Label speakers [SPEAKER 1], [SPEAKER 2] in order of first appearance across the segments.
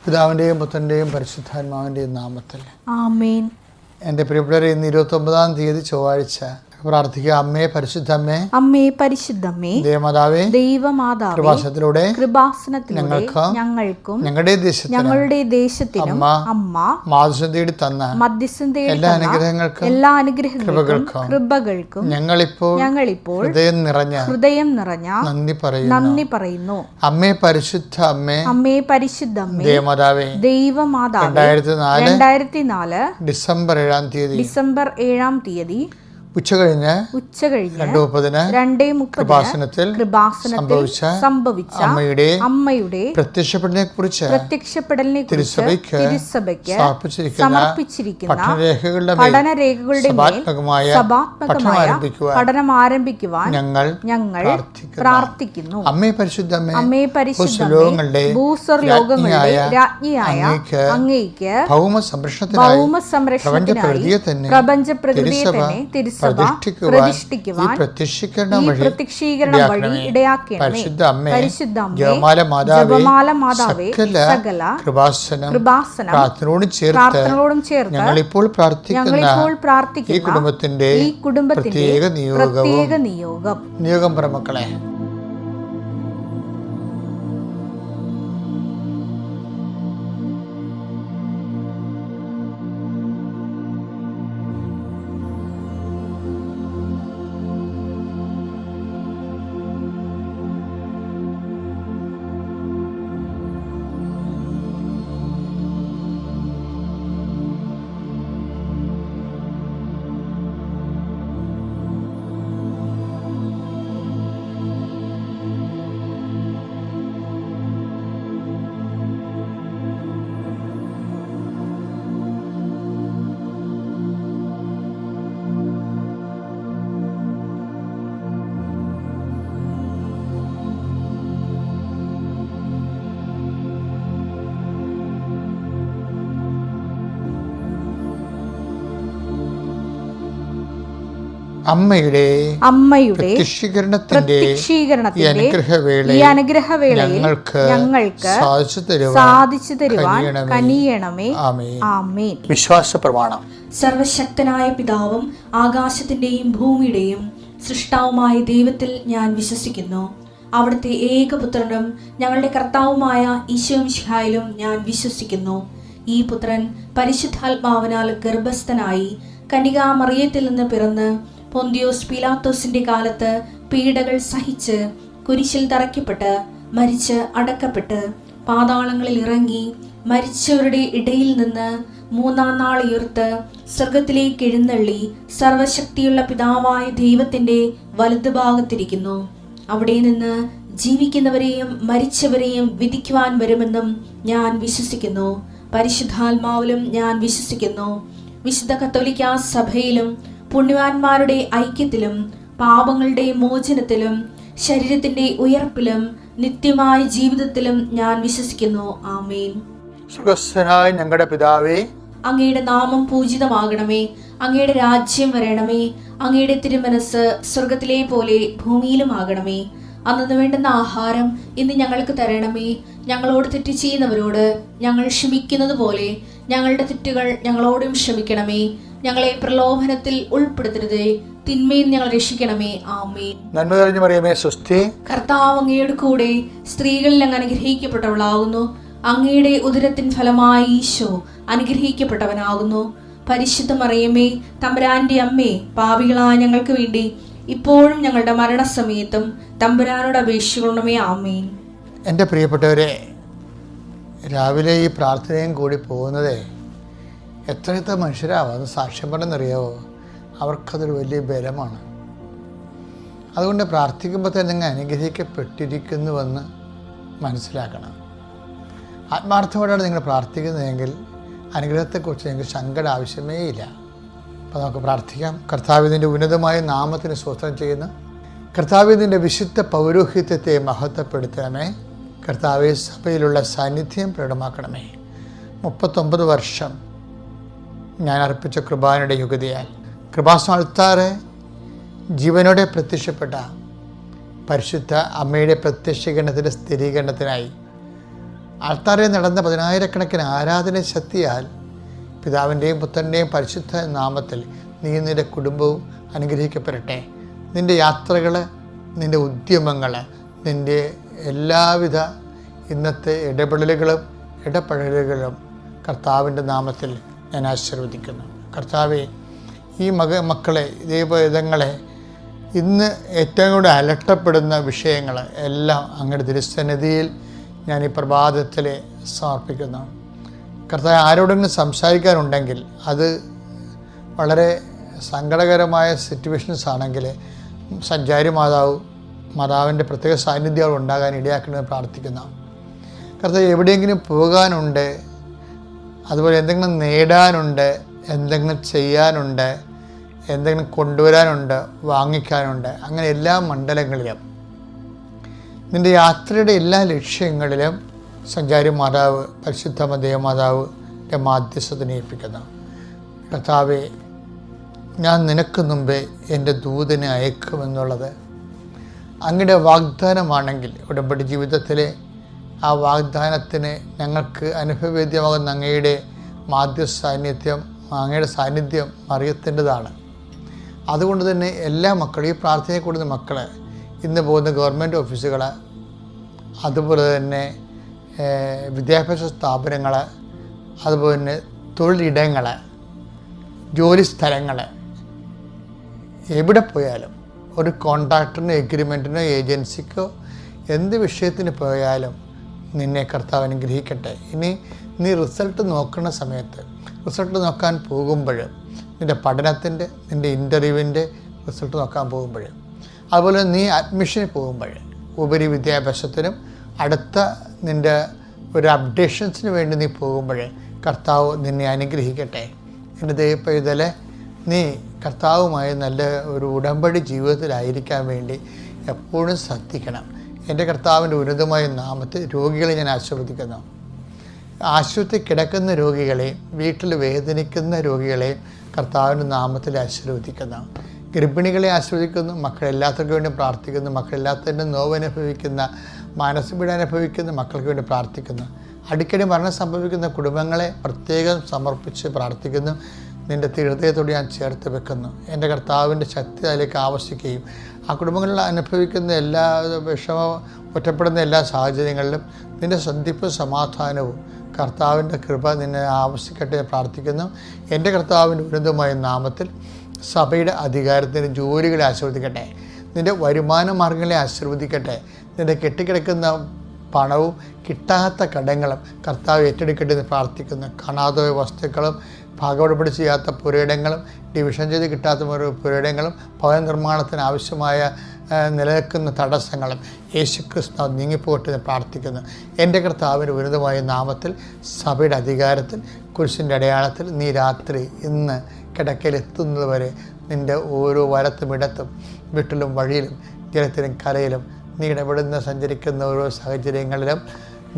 [SPEAKER 1] പിതാവിൻ്റെയും പുത്രൻ്റെയും പരിശുദ്ധാത്മാവിൻ്റെയും നാമത്തിൽ
[SPEAKER 2] ആമേൻ.
[SPEAKER 1] എൻ്റെ പ്രിയപ്പെട്ടവരെ, ഇന്ന് 29-ാം തീയതി ചൊവ്വാഴ്ച പ്രാർത്ഥിക്കുക. അമ്മേ പരിശുദ്ധമ്മേ,
[SPEAKER 2] അമ്മേ പരിശുദ്ധമ്മേ,
[SPEAKER 1] ദേവമാതാവേ,
[SPEAKER 2] ദൈവമാതാവേ,
[SPEAKER 1] കൃപാസനത്തിലൂടെ
[SPEAKER 2] ഞങ്ങൾക്കും
[SPEAKER 1] ഞങ്ങളുടെ
[SPEAKER 2] ദേശത്തിനും അമ്മ
[SPEAKER 1] മാധ്യസ്ഥം തേടി തന്ന എല്ലാ അനുഗ്രഹങ്ങൾക്കും
[SPEAKER 2] കൃപകൾക്കും ഞങ്ങളിപ്പോൾ
[SPEAKER 1] ഹൃദയം നിറഞ്ഞ
[SPEAKER 2] നന്ദി പറയുന്നു.
[SPEAKER 1] അമ്മേ പരിശുദ്ധ അമ്മേ,
[SPEAKER 2] അമ്മേ പരിശുദ്ധമ്മേ,
[SPEAKER 1] ദൈവമാതാവേ,
[SPEAKER 2] 2004
[SPEAKER 1] ഡിസംബർ 7-ാം തീയതി ഉച്ചകഴിഞ്ഞ് 2:30 കൃപാസനത്തിൽ സംഭവിച്ച അമ്മയുടെ പ്രത്യക്ഷപ്പെടലിനെ കുറിച്ച് തിരുസഭയ്ക്ക് സമർപ്പിച്ചിരിക്കുന്ന പഠനരേഖകളുടെ
[SPEAKER 2] പഠനം ആരംഭിക്കുവാൻ ഞങ്ങൾ പ്രാർത്ഥിക്കുന്നു.
[SPEAKER 1] അമ്മേ പരിശുദ്ധമ്മേ,
[SPEAKER 2] ഭൂസ്വർലോകങ്ങളുടെ രാജ്ഞിയായ അങ്ങേയ്ക്ക് ഭൗമ സംരക്ഷണത്തിനായി പ്രപഞ്ചപ്രകൃതിയെ തന്നെ തിരുസഭ പ്രതിഷ്ഠിക്കുവാൻ ഈ പ്രത്യക്ഷീകരണം വഴി ഇടയാക്കണമേ. പരിശുദ്ധ ജപമാല മാതാവേ, സകല പ്രാർത്ഥനയോടും ചേർത്ത് ഞങ്ങളിപ്പോൾ പ്രാർത്ഥിക്കുന്ന ഈ കുടുംബത്തിന്റെ പ്രത്യേക നിയോഗം പ്രമക്കളെ. അമ്മയുടെ പ്രത്യക്ഷീകരണത്തിന്റെ ഈ അനുഗ്രഹവേളയിൽ ഞങ്ങൾക്ക് സാധിച്ചു തരുവാൻ കനിയണമേ. ആമേൻ. വിശ്വാസ പ്രമാണം.
[SPEAKER 3] സർവശക്തനായ പിതാവും ആകാശത്തിന്റെയും ഭൂമിയുടെയും സൃഷ്ടാവുമായ ദൈവത്തിൽ ഞാൻ വിശ്വസിക്കുന്നു. അവിടുത്തെ ഏകപുത്രനും ഞങ്ങളുടെ കർത്താവുമായ ഈശോമിശിഹായിലും ഞാൻ വിശ്വസിക്കുന്നു. ഈ പുത്രൻ പരിശുദ്ധാത്മാവിനാൽ ഗർഭസ്ഥനായി കന്യകാമറിയത്തിൽ നിന്ന് പിറന്ന് പൊന്തിയോസ് പീലാത്തോസിന്റെ കാലത്ത് പീഡകൾ സഹിച്ച് കുരിശിൽ തറയ്ക്കപ്പെട്ട് മരിച്ച് അടക്കപ്പെട്ട് പാതാളങ്ങളിൽ ഇറങ്ങി മരിച്ചവരുടെ ഇടയിൽ നിന്ന് 3-ാം നാൾ ഉയർത്ത് സ്വർഗത്തിലേക്ക് എഴുന്നള്ളി സർവശക്തിയുള്ള പിതാവായ ദൈവത്തിന്റെ വലതുഭാഗത്തിരിക്കുന്നു. അവിടെ നിന്ന് ജീവിക്കുന്നവരെയും മരിച്ചവരെയും വിധിക്കുവാൻ വരുമെന്നും ഞാൻ വിശ്വസിക്കുന്നു. പരിശുദ്ധാത്മാവിലും ഞാൻ വിശ്വസിക്കുന്നു. വിശുദ്ധ കത്തോലിക്കാ സഭയിലും പുണ്യവാന്മാരുടെ ഐക്യത്തിലും പാപങ്ങളുടെ മോചനത്തിലും ശരീരത്തിന്റെ ഉയർപ്പിലും നിത്യമായ ജീവിതത്തിലും ഞാൻ വിശ്വസിക്കുന്നു. ആമേൻ.
[SPEAKER 1] സ്വർഗ്ഗസ്ഥനായ ഞങ്ങളുടെ പിതാവേ,
[SPEAKER 3] അങ്ങയുടെ നാമം പൂജിതമാകണമേ. അങ്ങയുടെ രാജ്യം വരണമേ. അങ്ങയുടെ തിരുമനസ് സ്വർഗത്തിലെ പോലെ ഭൂമിയിലും ആകണമേ. അന്നു വേണ്ടുന്ന ആഹാരം ഇന്ന് ഞങ്ങൾക്ക് തരണമേ. ഞങ്ങളോട് തെറ്റ് ചെയ്യുന്നവരോട് ഞങ്ങൾ ക്ഷമിക്കുന്നത് പോലെ ഞങ്ങളുടെ തെറ്റുകൾ ഞങ്ങളോടും ക്ഷമിക്കണമേ. ഞങ്ങളെ പ്രലോഭനത്തിൽ ഉൾപ്പെടുത്തരുതേ, തിന്മയിൽ ഞങ്ങൾ രക്ഷിക്കണമേ. ആമേൻ.
[SPEAKER 1] നന്മ നിറഞ്ഞ മറിയമേ, സ്വസ്തി.
[SPEAKER 3] കർത്താവ് അങ്ങയുടെ കൂടെ സ്ത്രീകളിൽ അങ്ങ് അനുഗ്രഹിക്കപ്പെട്ടവളാകുന്നു. അങ്ങയുടെ ഉദരത്തിൻ ഫലമായി ഈശോ അനുഗ്രഹിക്കപ്പെട്ടവനാകുന്നു. പരിശുദ്ധ മറിയമേ, തമ്പുരാന്റെ അമ്മേ, പാപികളായ ഞങ്ങൾക്ക് വേണ്ടി ഇപ്പോഴും ഞങ്ങളുടെ മരണസമയത്തും തമ്പുരാനോട് അപേക്ഷിക്കണമേ. ആമേൻ.
[SPEAKER 1] എൻ്റെ പ്രിയപ്പെട്ടവരെ, രാവിലെ ഈ പ്രാർത്ഥനയും കൂടി പോകുന്നതേ എത്രയെത്ര മനുഷ്യരാവും സാക്ഷ്യം പറഞ്ഞെന്നറിയാവോ? അവർക്കതൊരു വലിയ ബലമാണ്. അതുകൊണ്ട് പ്രാർത്ഥിക്കുമ്പോൾ തന്നെ നിങ്ങൾ അനുഗ്രഹിക്കപ്പെട്ടിരിക്കുന്നുവെന്ന് മനസ്സിലാക്കണം. ആത്മാർത്ഥമായിട്ടാണ് നിങ്ങൾ പ്രാർത്ഥിക്കുന്നതെങ്കിൽ അനുഗ്രഹത്തെക്കുറിച്ച് നിങ്ങൾക്ക് ശങ്കട ആവശ്യമേ ഇല്ല. അപ്പോൾ നമുക്ക് പ്രാർത്ഥിക്കാം. കർത്താവിൻ്റെ ഉന്നതമായ നാമത്തിന് സ്തോത്രം ചെയ്യുന്നു. കർത്താവിൻ്റെ വിശുദ്ധ പൗരോഹിത്യത്തെ മഹത്വപ്പെടുത്തണമേ. കർത്താവെ, സഭയിലുള്ള സാന്നിധ്യം പ്രകടമാക്കണമേ. 39 വർഷം ഞാൻ അർപ്പിച്ച കൃപാനയുടെ യുഗതിയാൽ കൃപാസ്ഥാനത്താറെ ജീവനോടെ പ്രത്യക്ഷപ്പെട്ട പരിശുദ്ധ അമ്മയുടെ പ്രത്യക്ഷീകരണത്തിൻ്റെ സ്ഥിരീകരണത്തിനായി ആൾത്താരെ നടന്ന 10,000-കണക്കിന് ആരാധന ശക്തിയാൽ പിതാവിൻ്റെയും പുത്രൻ്റെയും പരിശുദ്ധ നാമത്തിൽ നീ നിൻ്റെ കുടുംബവും അനുഗ്രഹിക്കപ്പെടട്ടെ. നിൻ്റെ യാത്രകൾ, നിൻ്റെ ഉദ്യമങ്ങൾ, നിൻ്റെ എല്ലാവിധ ഇന്നത്തെ ഇടപെടലുകളും കർത്താവിൻ്റെ നാമത്തിൽ ഞാൻ ആശീർവദിക്കുന്നു. കർത്താവെ, ഈ മക്കളെ, ദൈവവിധങ്ങളെ ഇന്ന് ഏറ്റവും കൂടെ അലട്ടപ്പെടുന്ന വിഷയങ്ങൾ എല്ലാം അങ്ങയുടെ തിരുസന്നിധിയിൽ ഞാൻ ഈ പ്രഭാതത്തിൽ സമർപ്പിക്കുന്നു. കർത്താവ്, ആരോടെങ്കിലും സംസാരിക്കാനുണ്ടെങ്കിൽ അത് വളരെ സങ്കടകരമായ സിറ്റുവേഷൻസ് ആണെങ്കിൽ സഞ്ചാരി മാതാവിൻ്റെ പ്രത്യേക സാന്നിധ്യം ഉണ്ടാകാൻ ഇടയാക്കണമെന്ന് പ്രാർത്ഥിക്കുന്നു. കർത്താവ്, എവിടെയെങ്കിലും പോകാനുണ്ട്, അതുപോലെ എന്തെങ്കിലും നേടാനുണ്ട്, എന്തെങ്കിലും ചെയ്യാനുണ്ട്, എന്തെങ്കിലും കൊണ്ടുവരാനുണ്ട്, വാങ്ങിക്കാനുണ്ട്, അങ്ങനെ എല്ലാ മണ്ഡലങ്ങളിലും നിൻ്റെ യാത്രയുടെ എല്ലാ ലക്ഷ്യങ്ങളിലും സഞ്ചാരി മാതാവ്, പരിശുദ്ധ ദേവമാതാവിൻ്റെ മാധ്യസ്ഥതനെ ഏൽപ്പിക്കുന്നു. കർത്താവെ, ഞാൻ നിനക്ക് മുമ്പേ എൻ്റെ ദൂതനെ അയക്കുമെന്നുള്ളത് അങ്ങയുടെ വാഗ്ദാനമാണെങ്കിൽ ഉടമ്പടി ജീവിതത്തിലെ ആ വാഗ്ദാനത്തിന് ഞങ്ങൾക്ക് അനുഭവവേദ്യമാകുന്ന അങ്ങയുടെ സാന്നിധ്യം, അങ്ങയുടെ സാന്നിധ്യം അറിയത്തേണ്ടതാണ്. അതുകൊണ്ട് തന്നെ എല്ലാ മക്കളും, ഈ പ്രാർത്ഥനയെ കൂടുന്ന മക്കൾ, ഇന്ന് പോകുന്ന ഗവൺമെൻറ് ഓഫീസുകൾ, അതുപോലെ തന്നെ വിദ്യാഭ്യാസ സ്ഥാപനങ്ങൾ, അതുപോലെ തന്നെ തൊഴിലിടങ്ങൾ, ജോലി സ്ഥലങ്ങൾ, എവിടെ പോയാലും ഒരു കോൺട്രാക്ടറിനോ എഗ്രിമെൻറ്റിനോ ഏജൻസിക്കോ എന്ത് വിഷയത്തിന് പോയാലും നിന്നെ കർത്താവ് അനുഗ്രഹിക്കട്ടെ. ഇനി നീ റിസൾട്ട് നോക്കുന്ന സമയത്ത്, റിസൾട്ട് നോക്കാൻ പോകുമ്പോൾ, നിൻ്റെ പഠനത്തിൻ്റെ, നിൻ്റെ ഇൻ്റർവ്യൂവിൻ്റെ റിസൾട്ട് നോക്കാൻ പോകുമ്പോൾ, അതുപോലെ നീ അഡ്മിഷന് പോകുമ്പോൾ, ഉപരി വിദ്യാഭ്യാസത്തിനും അടുത്ത നിൻ്റെ ഒരു അപ്ഡേഷൻസിന് വേണ്ടി നീ പോകുമ്പോൾ കർത്താവ് നിന്നെ അനുഗ്രഹിക്കട്ടെ. എൻ്റെ ദൈവപൈതലെ, നീ കർത്താവുമായി നല്ല ഒരു ഉടമ്പടി ജീവിതത്തിലായിരിക്കാൻ വേണ്ടി എപ്പോഴും ശ്രദ്ധിക്കണം. എൻ്റെ കർത്താവിൻ്റെ ഉന്നതമായ നാമത്തിൽ രോഗികളെ ഞാൻ ആശീർവദിക്കുന്നു. ആശുപത്രി കിടക്കുന്ന രോഗികളെയും വീട്ടിൽ വേദനിക്കുന്ന രോഗികളെയും കർത്താവിൻ്റെ നാമത്തിൽ ആശീർവദിക്കുന്നു. ഗർഭിണികളെ ആശീർവദിക്കുന്നു. മക്കളെല്ലാത്തവർക്ക് വേണ്ടി പ്രാർത്ഥിക്കുന്നു. മക്കളെല്ലാത്തതിൻ്റെ നോവ് അനുഭവിക്കുന്ന, മാനസിക അനുഭവിക്കുന്ന മക്കൾക്ക് വേണ്ടി പ്രാർത്ഥിക്കുന്നു. അടിക്കടി മരണം സംഭവിക്കുന്ന കുടുംബങ്ങളെ പ്രത്യേകം സമർപ്പിച്ച് പ്രാർത്ഥിക്കുന്നു. നിൻ്റെ ഹൃദയത്തോട് ഞാൻ ചേർത്ത് വെക്കുന്നു. എൻ്റെ കർത്താവിൻ്റെ ശക്തി അതിലേക്ക് ആവശ്യിക്കുകയും ആ കുടുംബങ്ങളിൽ അനുഭവിക്കുന്ന എല്ലാ ഒറ്റപ്പെടുന്ന എല്ലാ സാഹചര്യങ്ങളിലും നിൻ്റെ ശ്രദ്ധിപ്പും സമാധാനവും കർത്താവിൻ്റെ കൃപ നിന്നെ ആവശ്യിക്കട്ടെ പ്രാർത്ഥിക്കുന്നു. എൻ്റെ കർത്താവിൻ്റെ ഉന്നതമായ നാമത്തിൽ സഭയുടെ അധികാരത്തിന് ജോലികളെ ആശീർവദിക്കട്ടെ. നിൻ്റെ വരുമാന മാർഗങ്ങളെ ആശീർവദിക്കട്ടെ. നിൻ്റെ കെട്ടിക്കിടക്കുന്ന പണവും കിട്ടാത്ത കടങ്ങളും കർത്താവ് ഏറ്റെടുക്കട്ടെ എന്ന് പ്രാർത്ഥിക്കുന്നു. കാണാത്ത വസ്തുക്കളും ഭാഗവടപടി ചെയ്യാത്ത പുരയിടങ്ങളും ഡിവിഷൻ ചെയ്ത് കിട്ടാത്ത പുരയിടങ്ങളും ഭവന നിർമ്മാണത്തിന് ആവശ്യമായ നിലനിൽക്കുന്ന തടസ്സങ്ങളും യേശുക്രിസ്തു നീങ്ങിപ്പോട്ടെ എന്ന് പ്രാർത്ഥിക്കുന്നു. എൻ്റെ കർത്താവിൻ്റെ ഉന്നതമായ നാമത്തിൽ സഭയുടെ അധികാരത്തിൽ കുരിശിൻ്റെ അടയാളത്തിൽ നീ രാത്രി ഇന്ന് കിടക്കയിലെത്തുന്നത് വരെ നിൻ്റെ ഓരോ വലത്തും ഇടത്തും വീട്ടിലും വഴിയിലും ജലത്തിലും കരയിലും നീ ഇടപെടുന്ന സഞ്ചരിക്കുന്ന ഓരോ സാഹചര്യങ്ങളിലും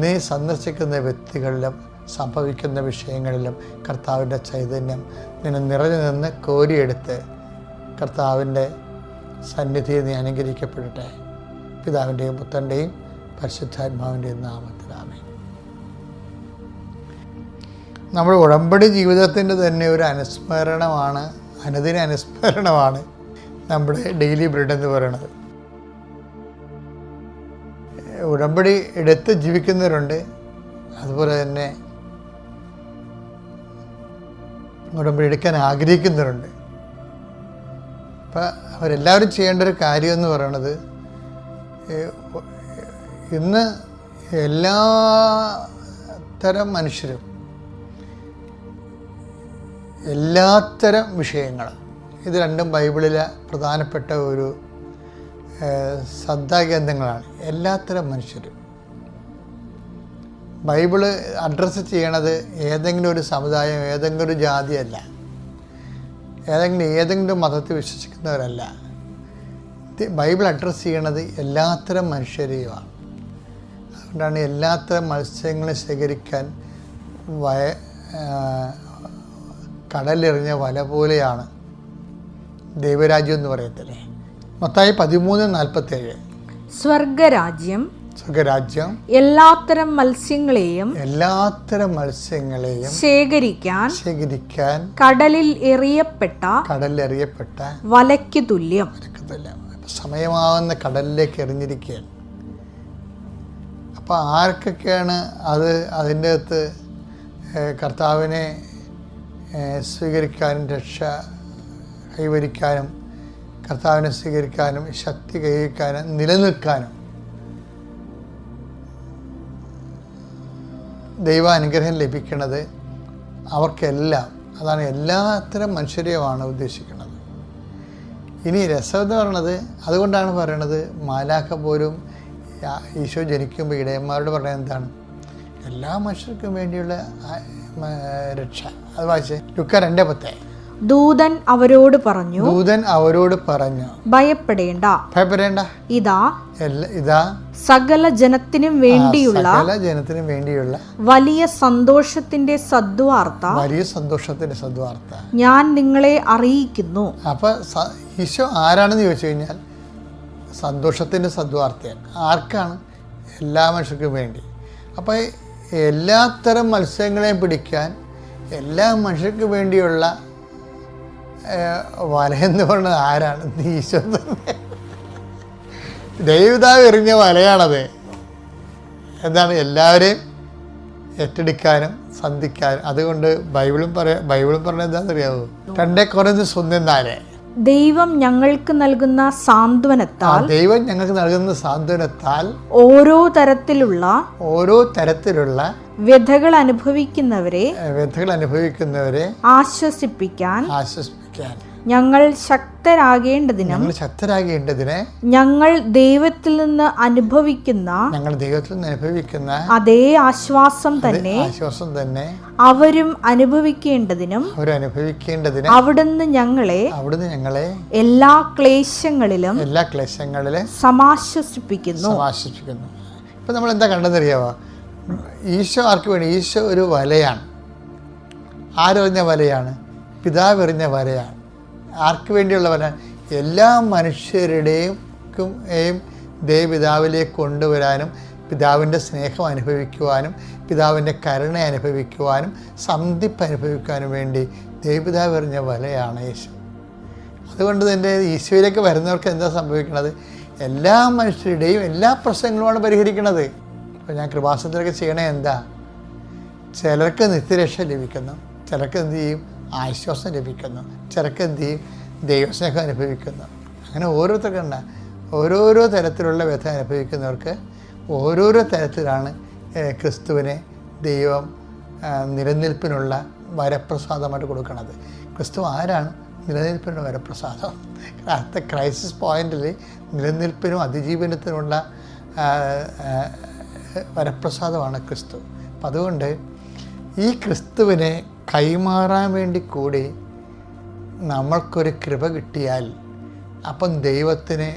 [SPEAKER 1] നീ സന്ദർശിക്കുന്ന വ്യക്തികളിലും സംഭവിക്കുന്ന വിഷയങ്ങളിലും കർത്താവിൻ്റെ ചൈതന്യം നിന്നെ നിറഞ്ഞു നിന്ന് കോരിയെടുത്ത് കർത്താവിൻ്റെ സന്നിധിയിൽ നീ അനുഗ്രഹിക്കപ്പെടട്ടെ. പിതാവിൻ്റെയും പുത്രൻ്റെയും പരിശുദ്ധാത്മാവിൻ്റെയും നാമത്തിൽ ആമേൻ. നമ്മുടെ ഉടമ്പടി ജീവിതത്തിൻ്റെ തന്നെ ഒരു അനുസ്മരണമാണ്, അനുദിന അനുസ്മരണമാണ് നമ്മുടെ ഡെയിലി ബ്രെഡ് എന്ന് പറയുന്നത്. ഉടമ്പടി എടുത്ത് ജീവിക്കുന്നവരുണ്ട്, അതുപോലെ തന്നെ ഉടമ്പടി എടുക്കാൻ ആഗ്രഹിക്കുന്നവരുണ്ട്. അപ്പം അവരെല്ലാവരും ചെയ്യേണ്ട ഒരു കാര്യം എന്ന് പറയുന്നത്, ഇന്ന് എല്ലാ തരം മനുഷ്യരും എല്ലാത്തരം വിഷയങ്ങൾ, ഇത് രണ്ടും ബൈബിളിലെ പ്രധാനപ്പെട്ട ഒരു ശ്രദ്ധാകേന്ദ്രങ്ങളാണ്. എല്ലാത്തരം മനുഷ്യരും ബൈബിള് അഡ്രസ്സ് ചെയ്യണത് ഏതെങ്കിലും ഒരു സമുദായം, ഏതെങ്കിലും ഒരു ജാതിയല്ല, ഏതെങ്കിലും മതത്തിൽ വിശ്വസിക്കുന്നവരല്ല. ബൈബിൾ അഡ്രസ്സ് ചെയ്യണത് എല്ലാത്തരം മനുഷ്യരെയുമാണ്. അതുകൊണ്ടാണ് എല്ലാത്തരം മത്സ്യങ്ങളെ ശേഖരിക്കാൻ കടലെറിഞ്ഞ വല പോലെയാണ് ദൈവരാജ്യം എന്ന് പറയത്തില്ലേ. മത്തായി 13:47. സ്വർഗരാജ്യം
[SPEAKER 2] എല്ലാത്തരം മത്സ്യങ്ങളെയും ശേഖരിക്കാൻ കടലിൽ എറിയപ്പെട്ട വലയ്ക്ക് തുല്യം.
[SPEAKER 1] സമയമാവുന്ന കടലിലേക്ക് എറിഞ്ഞിരിക്കുകയാണ്. അപ്പോൾ ആർക്കൊക്കെയാണ് അതിൻ്റെ അകത്ത് കർത്താവിനെ സ്വീകരിക്കാനും രക്ഷ കൈവരിക്കാനും കർത്താവിനെ സ്വീകരിക്കാനും ശക്തി കൈവരിക്കാനും നിലനിൽക്കാനും ദൈവാനുഗ്രഹം ലഭിക്കുന്നത് അവർക്കെല്ലാം. അതാണ് എല്ലാത്തരം മനുഷ്യരെയുമാണ് ഉദ്ദേശിക്കുന്നത്. ഇനി രസം എന്ന് പറയുന്നത്, അതുകൊണ്ടാണ് പറയണത് മാലാഖ പോലും ഈശോ ജനിക്കുമ്പോൾ ഇടയന്മാരോട് പറയുന്നത് എന്താണ്? എല്ലാ മനുഷ്യർക്കും വേണ്ടിയുള്ള രക്ഷ. അത് വായിച്ചേ, ലുക്ക 2:10.
[SPEAKER 2] ദൂതൻ അവരോട് പറഞ്ഞു, ഭയപ്പെടേണ്ട, ഇതാ സകല ജനത്തിനും വേണ്ടിയുള്ള വലിയ സന്തോഷത്തിന്റെ സദ്വാർത്ത ഞാൻ നിങ്ങളെ അറിയിക്കുന്നു.
[SPEAKER 1] അപ്പൊ ഈശോ ആരാണെന്ന് ചോദിച്ചു കഴിഞ്ഞാൽ സന്തോഷത്തിന്റെ സദ്വാർത്തയാണ്. ആർക്കാണ്? എല്ലാ മനുഷ്യർക്കും വേണ്ടി. അപ്പോൾ എല്ലാത്തരം മത്സ്യങ്ങളെയും പിടിക്കാൻ എല്ലാ മനുഷ്യർക്ക് വേണ്ടിയുള്ള വലയെന്ന് പറയുന്നത് ആരാണ്? ഈശോ തന്നെ. ദൈവതാവ് എറിഞ്ഞ വലയാണത്. എന്താണ്? എല്ലാവരെയും ഏറ്റെടുക്കാനും സന്ധിക്കാനും. അതുകൊണ്ട് ബൈബിളും പറഞ്ഞത് എന്താണെന്നറിയാമോ? 2 കൊരിന്ത്യർ 1:4.
[SPEAKER 2] ദൈവം ഞങ്ങൾക്ക് നൽകുന്ന സാന്ത്വനത്താൽ ഓരോ തരത്തിലുള്ള വ്യഥകൾ അനുഭവിക്കുന്നവരെ ആശ്വസിപ്പിക്കാൻ ഞങ്ങൾ ശക്തരാകേണ്ടതിന് ഞങ്ങൾ ദൈവത്തിൽ നിന്ന് അനുഭവിക്കുന്ന അതേ ആശ്വാസം തന്നെ അവരും അനുഭവിക്കേണ്ടതിനും അവിടുന്ന് ഞങ്ങളെ എല്ലാ ക്ലേശങ്ങളിലും സമാശ്വസിപ്പിക്കുന്നു.
[SPEAKER 1] ഇപ്പം നമ്മൾ എന്താ കണ്ടെന്നറിയാവോ? ഈശോ ആർക്ക് വേണ്ടി? ഈശോ ഒരു വലയാണ്. ആരെറിഞ്ഞ വലയാണ്? പിതാവ് എറിഞ്ഞ വലയാണ്. ആർക്ക് വേണ്ടിയുള്ള വല? എല്ലാ മനുഷ്യരുടെയും ദൈവപിതാവിലേക്ക് കൊണ്ടുവരാനും പിതാവിൻ്റെ സ്നേഹം അനുഭവിക്കുവാനും പിതാവിൻ്റെ കരുണ അനുഭവിക്കുവാനും സന്ധിപ്പ് അനുഭവിക്കാനും വേണ്ടി ദൈവപിതാവ് എറിഞ്ഞ വലയാണ് യേശു. അതുകൊണ്ട് തന്നെ ഈശോയിലേക്ക് വരുന്നവർക്ക് എന്താ സംഭവിക്കുന്നത്? എല്ലാ മനുഷ്യരുടെയും എല്ലാ പ്രശ്നങ്ങളുമാണ് പരിഹരിക്കുന്നത്. അപ്പോൾ ഞാൻ കൃപാസനത്തിലൊക്കെ ചെയ്യണേ എന്താ? ചിലർക്ക് നിത്യരക്ഷ ലഭിക്കുന്നു, ചിലർക്ക് എന്ത് ചെയ്യും? ആശ്വാസം ലഭിക്കുന്നു, ചിലർക്ക് എന്ത് ചെയ്യും? ദൈവസ്നേഹം അനുഭവിക്കുന്നു. അങ്ങനെ ഓരോരുത്തർക്കുണ്ട്. ഓരോരോ തരത്തിലുള്ള വ്യഥ അനുഭവിക്കുന്നവർക്ക് ഓരോരോ തരത്തിലാണ് ക്രിസ്തുവിനെ ദൈവം നിലനിൽപ്പിനുള്ള വരപ്രസാദമായിട്ട് കൊടുക്കുന്നത്. ക്രിസ്തു ആരാണ്? നിലനിൽപ്പിനുള്ള വരപ്രസാദം. അടുത്ത ക്രൈസിസ് പോയിന്റിൽ നിലനിൽപ്പിനും അതിജീവനത്തിനുമുള്ള വരപ്രസാദമാണ് ക്രിസ്തു. അപ്പം അതുകൊണ്ട് ഈ ക്രിസ്തുവിനെ കൈമാറാൻ വേണ്ടി കൂടി നമ്മൾക്കൊരു കൃപ കിട്ടിയാൽ അപ്പം ദൈവത്തിന്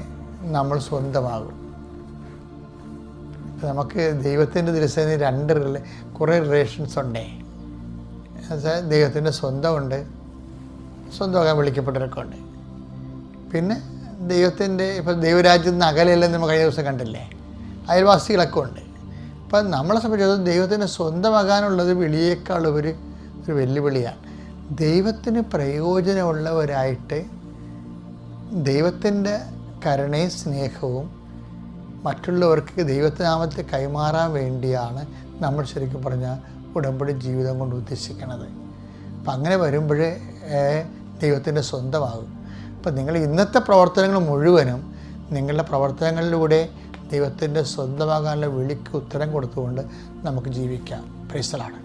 [SPEAKER 1] നമ്മൾ സ്വന്തമാകും. നമുക്ക് ദൈവത്തിൻ്റെ ദിവസത്തിന് കുറേ റിലേഷൻസ് ഉണ്ടേ. എന്നുവെച്ചാൽ ദൈവത്തിൻ്റെ സ്വന്തമുണ്ട്, സ്വന്തമാകാൻ വിളിക്കപ്പെട്ടവരൊക്കെ ഉണ്ട്. പിന്നെ ദൈവത്തിൻ്റെ ഇപ്പം ദൈവരാജ്യത്തിൽ നിന്ന് അകലെയല്ലെന്ന് നമ്മൾ കഴിഞ്ഞ ദിവസം കണ്ടില്ലേ, അയൽവാസികളൊക്കെ ഉണ്ട്. അപ്പം നമ്മളെ സംബന്ധിച്ചിടത്തോളം ദൈവത്തിന് സ്വന്തമാകാനുള്ളത് വിളിയേക്കാളുപരി ഒരു വെല്ലുവിളിയാണ്. ദൈവത്തിന് പ്രയോജനമുള്ളവരായിട്ട് ദൈവത്തിൻ്റെ കരുണയും സ്നേഹവും മറ്റുള്ളവർക്ക് ദൈവനാമത്തെ കൈമാറാൻ വേണ്ടിയാണ് നമ്മൾ ശരിക്കും പറഞ്ഞാൽ ഉടമ്പടി ജീവിതം കൊണ്ട് ഉദ്ദേശിക്കുന്നത്. അപ്പം അങ്ങനെ വരുമ്പോഴേ ദൈവത്തിൻ്റെ സ്വന്തമാകും. അപ്പം നിങ്ങൾ ഇന്നത്തെ പ്രവർത്തനങ്ങൾ മുഴുവനും നിങ്ങളുടെ പ്രവർത്തനങ്ങളിലൂടെ ദൈവത്തിൻ്റെ സ്വന്തമാകാനുള്ള വിളിക്ക് ഉത്തരം കൊടുത്തുകൊണ്ട് നമുക്ക് ജീവിക്കാം. Praise the Lord.